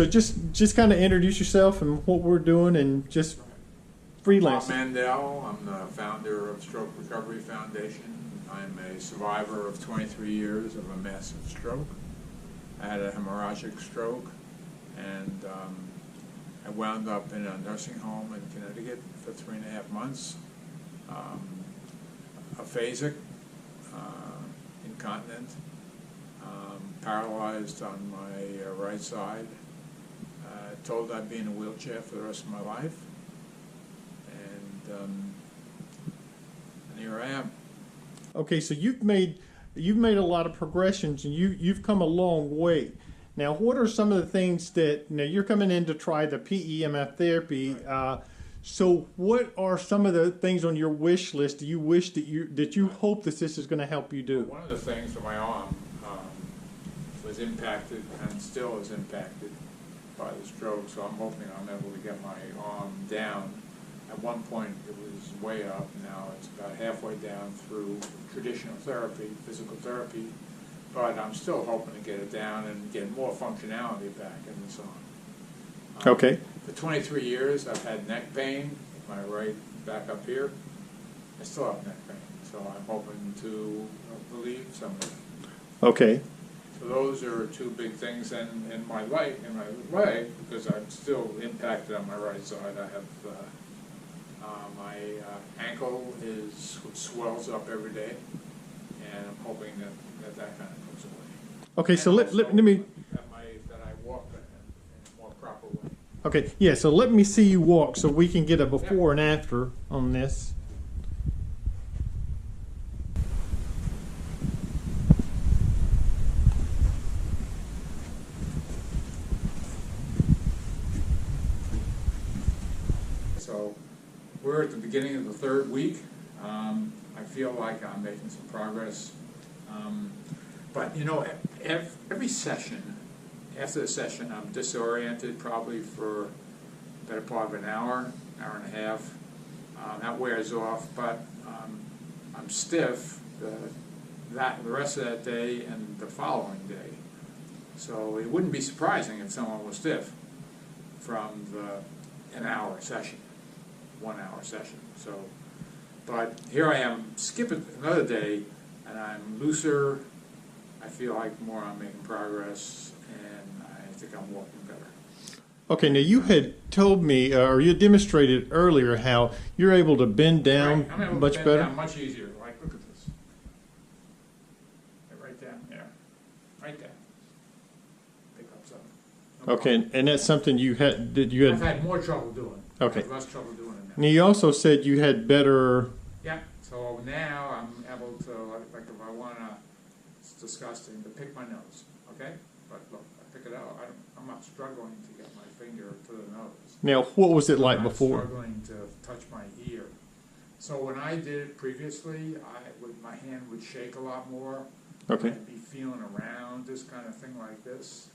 so just kind of introduce yourself and what we're doing and just freelance. I'm Mandel. I'm the founder of Stroke Recovery Foundation. I'm a survivor of 23 years of a massive stroke. I had a hemorrhagic stroke, and I wound up in a nursing home in Connecticut for 3.5 months. Aphasic, incontinent, paralyzed on my right side, told I'd be in a wheelchair for the rest of my life, and here I am. Okay, so you've made a lot of progressions, and you've come a long way. Now, what are some of the things that you're coming in to try the PEMF therapy? So, what are some of the things on your wish list that you wish that you hope that this is going to help you do? One of the things for my arm was impacted and still is impacted by the stroke, so I'm hoping I'm able to get my arm down. At one point it was way up, now it's about halfway down through traditional therapy, physical therapy, but I'm still hoping to get it down and get more functionality back in this arm. Okay. For 23 years I've had neck pain, my right back up here. I still have neck pain, so I'm hoping to relieve some of it. Okay. So those are two big things, and in my leg, because I'm still impacted on my right side, I have my ankle swells up every day, and I'm hoping that kind of goes away. Okay, so let me that I walk in a more proper way. Okay, yeah. So let me see you walk, so we can get a before and after on this. So we're at the beginning of the third week. I feel like I'm making some progress. But you know, every session, after the session, I'm disoriented probably for the better part of an hour and a half. That wears off, but I'm stiff the rest of that day and the following day. So it wouldn't be surprising if someone was stiff from an hour session. 1 hour session. So, but here I am, skipping another day, and I'm looser. I feel like I'm making progress, and I think I'm walking better. Okay, now you had told me, or you demonstrated earlier, how you're able to bend down right. I'm able much to bend better. Down much easier. Like, look at this. Right down there. Right there. Pick up something. No Okay, problem. and that's something I've had more trouble doing. Okay. I have less trouble doing it now. Now you also said you had better. Yeah, so now I'm able to, like if I want to, it's disgusting, to pick my nose, okay? But look, I pick it out, I'm not struggling to get my finger to the nose. Now, what was it like I'm not before? struggling to touch my ear. So when I did it previously, my hand would shake a lot more. Okay. I'd be feeling around, this kind of thing like this,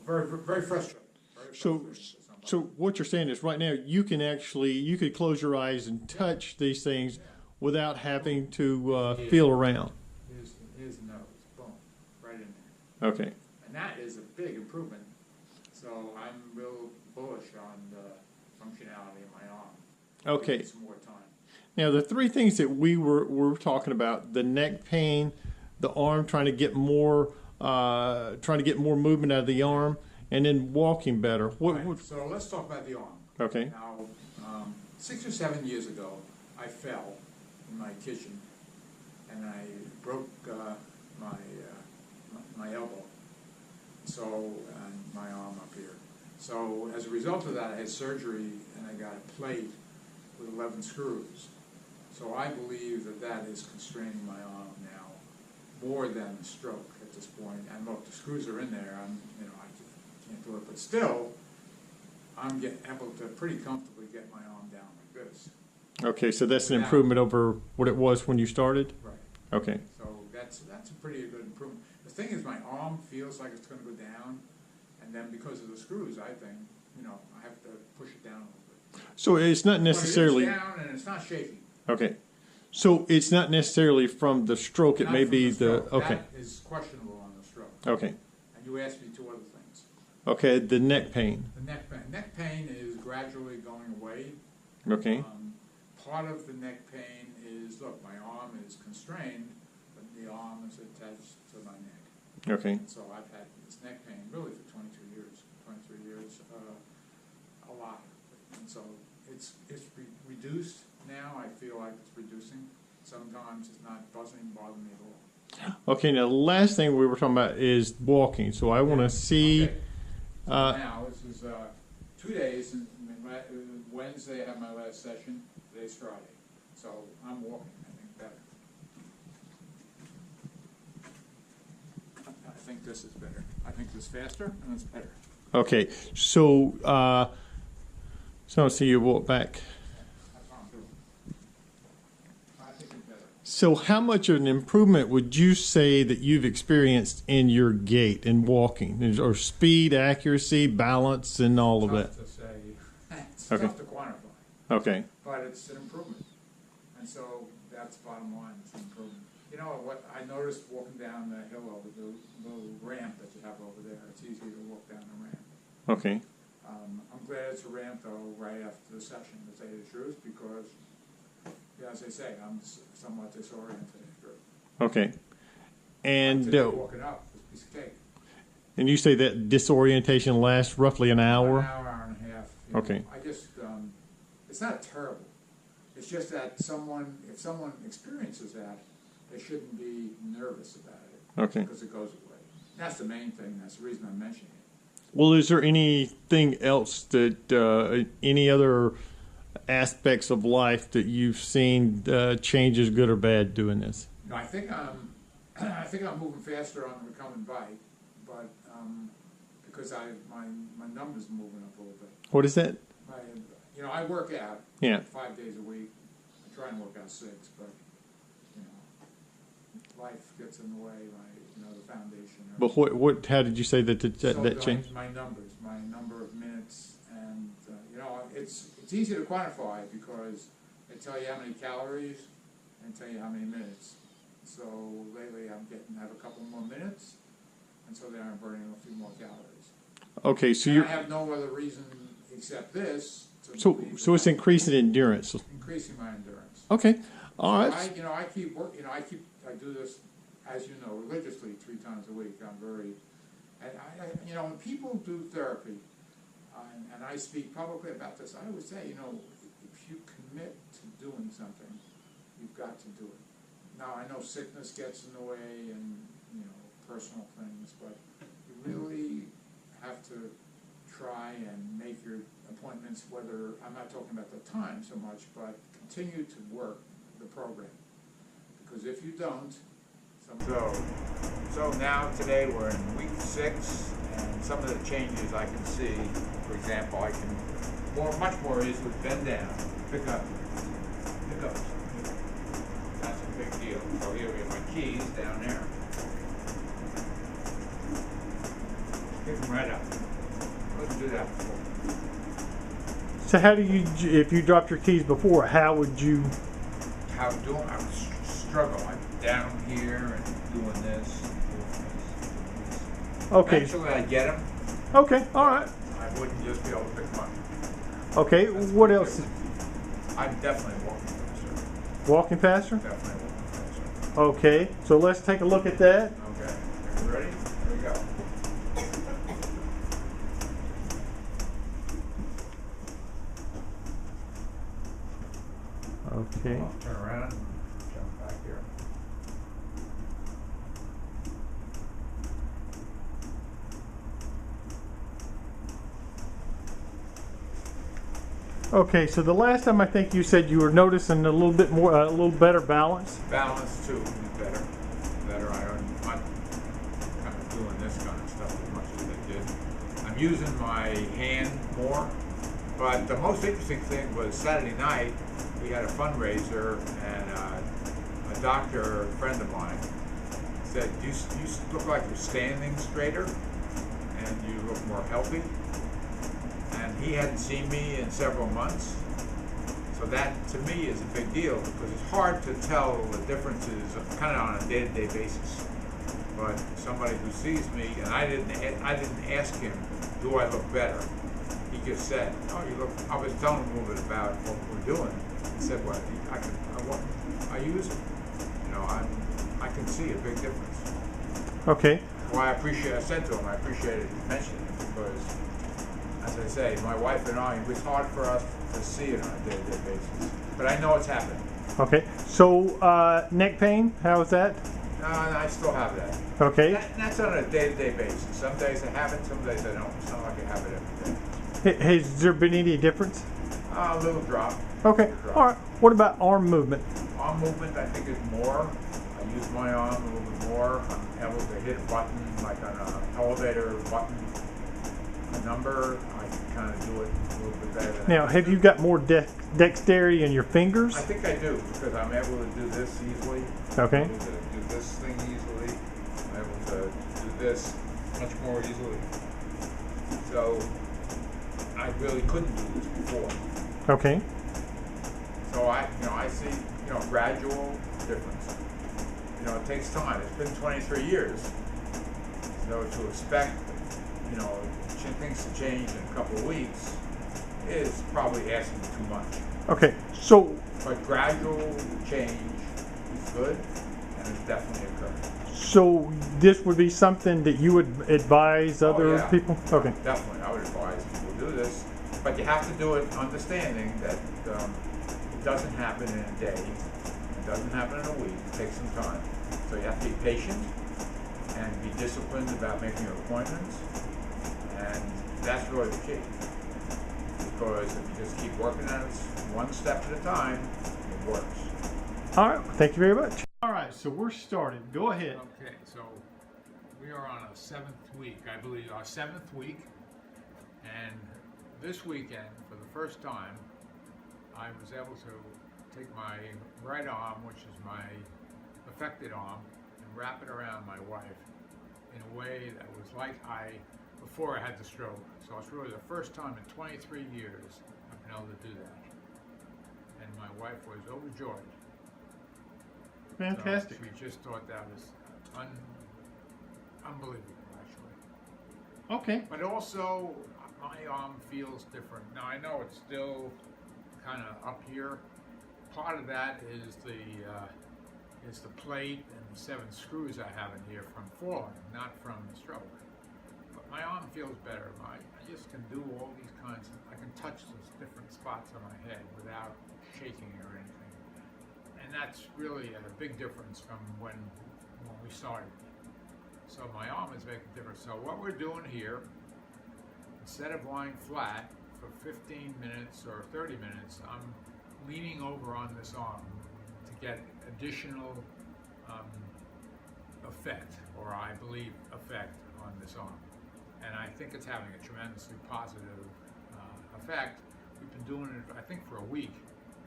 very, very frustrating. Very frustrating. So what you're saying is right now you could close your eyes and touch these things without having to feel around. Here's the nose, boom, right in there. Okay. And that is a big improvement. So I'm real bullish on the functionality of my arm. Okay. It needs more time. Now the three things that we were talking about: the neck pain, the arm trying to get more movement out of the arm, and then walking better. Right. So let's talk about the arm. Okay. Now, 6 or 7 years ago, I fell in my kitchen, and I broke my elbow, and my arm up here. So as a result of that, I had surgery, and I got a plate with 11 screws. So I believe that is constraining my arm now more than the stroke at this point. And look, the screws are in there. I can't do it, but still, I'm able to pretty comfortably get my arm down like this. Okay, so that's an improvement over what it was when you started? Right. Okay. So that's a pretty good improvement. The thing is, my arm feels like it's going to go down, and then because of the screws, I think, I have to push it down a little bit. So it's not necessarily... But it is down, and it's not shaking. Okay. So it's not necessarily from the stroke, it may be the... Okay. That is questionable on the stroke. Okay. And you asked me two other things. Okay, the neck pain. The neck pain is gradually going away. Okay. Part of the neck pain is, look, my arm is constrained, but the arm is attached to my neck. Okay. And so I've had this neck pain really for 23 years, a lot. And so it's reduced now. I feel like it's reducing. Sometimes it's not bothering me at all. Okay, now the last thing we were talking about is walking. So I want to see. Okay. So now this is 2 days. And Wednesday I have my last session. Today's Friday. So I'm walking, I think, better. I think this is better. I think this is faster and it's better. Okay, so so I'll see you walk back. That's what I'm doing. I think it's better. So how much of an improvement would you say that you've experienced in your gait and walking, or speed, accuracy, balance, and all of that? Tough to say. It's Okay. tough to quantify. Okay. But it's an improvement. And so that's bottom line, it's an improvement. You know what I noticed walking down the hill over the little ramp that you have over there, it's easy to walk down the ramp. Okay. I'm glad it's a ramp though right after the session, to say the truth, because, yeah, as I say, I'm somewhat disoriented after it. Okay. And Today, walking up, it's a piece of cake. and you say that disorientation lasts roughly an hour? An hour and a half. You know. Okay. I just, it's not terrible. It's just that if someone experiences that, they shouldn't be nervous about it. Okay. Because it goes away. That's the main thing. That's the reason I'm mentioning it. Well, is there anything else that any other aspects of life that you've seen changes, good or bad, doing this? No, I think I'm moving faster on the recumbent bike, but because my numbers are moving up a little bit. What is that? I work out. Yeah. 5 days a week. I try and work out 6, but life gets in the way. The foundation. But what? How did you say that changed? My numbers, my number of minutes, and it's easy to quantify because they tell you how many calories and tell you how many minutes. So lately I'm have a couple more minutes, and so then I'm burning a few more calories. Okay, so I have no other reason except this. So it's increasing endurance. Increasing my endurance. Okay, all right. I keep working. I do this, as you know, religiously 3 times a week. I'm very, and when people do therapy, and I speak publicly about this, I always say, if you commit to doing something, you've got to do it. Now I know sickness gets in the way, and personal things, but you really have to try and make your appointments, whether, I'm not talking about the time so much, but continue to work the program. Because if you don't, so now today we're in week 6, and some of the changes I can see, for example, I can much more easily bend down, pick up. That's a big deal. So here we have my keys down there. Pick them right up. Let's do that before. So how do you, if you dropped your keys before, how would you? I would struggle. I'm down here and doing this. Okay. Eventually I get them. Okay, all right. I wouldn't just be able to pick them up. Okay, what else? I'm definitely walking faster. Walking faster? Definitely walking faster. Okay, so let's take a look at that. Okay. Are you ready? Here we go. Okay. I'll turn around and jump back here. Okay, so the last time I think you said you were noticing a little bit more, a little better balance. Balance too is better. I'm not kind of doing this kind of stuff as much as I did. I'm using my hand more. But the most interesting thing was Saturday night, we had a fundraiser, and a doctor, a friend of mine, said, you look like you're standing straighter, and you look more healthy. And he hadn't seen me in several months. So that, to me, is a big deal, because it's hard to tell the differences kind of on a day-to-day basis. But somebody who sees me, and I didn't ask him do I look better? He just said, "Oh, you look." I was telling him a little bit about what we're doing. He said, "Well, I use it. You know, I can see a big difference." Okay. Well, I said to him, I appreciated you mentioning it because, as I say, my wife and I, it was hard for us to see it on a day-to-day basis. But I know it's happening. Okay. So neck pain, how is that? I still have that. Okay. That's on a day-to-day basis. Some days I have it, some days I don't. It's not like I have it every day. Has there been any difference? A little drop. Okay. All right. What about arm movement? Arm movement, I think, is more. I use my arm a little bit more. I'm able to hit a button, like on an elevator button, a number. I can kind of do it a little bit better than Now, have you got more dexterity in your fingers? I think I do, because I'm able to do this easily. Okay. I'm able to do this thing easily. I'm able to do this much more easily. So, I really couldn't do this before. Okay. So I see, gradual difference. It takes time. It's been 23 years. So to expect, things to change in a couple of weeks is probably asking too much. Okay. So. But gradual change is good, and it's definitely occurring. So this would be something that you would advise other people? Okay. Definitely. I would advise people to do this. But you have to do it understanding that it doesn't happen in a day. It doesn't happen in a week. It takes some time. So you have to be patient and be disciplined about making your appointments. And that's really the key. Because if you just keep working at it one step at a time, it works. All right. Thank you very much. All right. So we're started. Go ahead. Okay. So we are on a 7th week, I believe, our 7th week. And this weekend, for the first time, I was able to take my right arm, which is my affected arm, and wrap it around my wife in a way that was like before I had the stroke. So it's really the first time in 23 years I've been able to do that. And my wife was overjoyed. Fantastic. So she just thought that was unbelievable, actually. Okay. But also, my arm feels different. Now, I know it's still kind of up here. Part of that is the plate and the 7 screws I have in here from falling, not from the stroke. But my arm feels better. I just can do all these kinds of, I can touch those different spots on my head without shaking or anything. And that's really a big difference from when we started. So my arm is making a difference. So what we're doing here, instead of lying flat for 15 minutes or 30 minutes, I'm leaning over on this arm to get additional effect, or I believe effect, on this arm. And I think it's having a tremendously positive effect. We've been doing it, I think, for a week.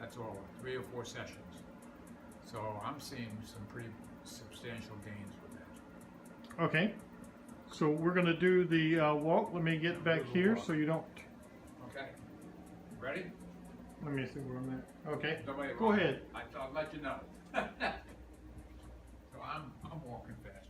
That's all, 3 or 4 sessions. So I'm seeing some pretty substantial gains with that. Okay. So we're going to do the walk. Let me get back here so you don't. Okay. Ready? Let me see where I'm at. Okay. Nobody Go ahead. I'll let you know. So I'm walking fast.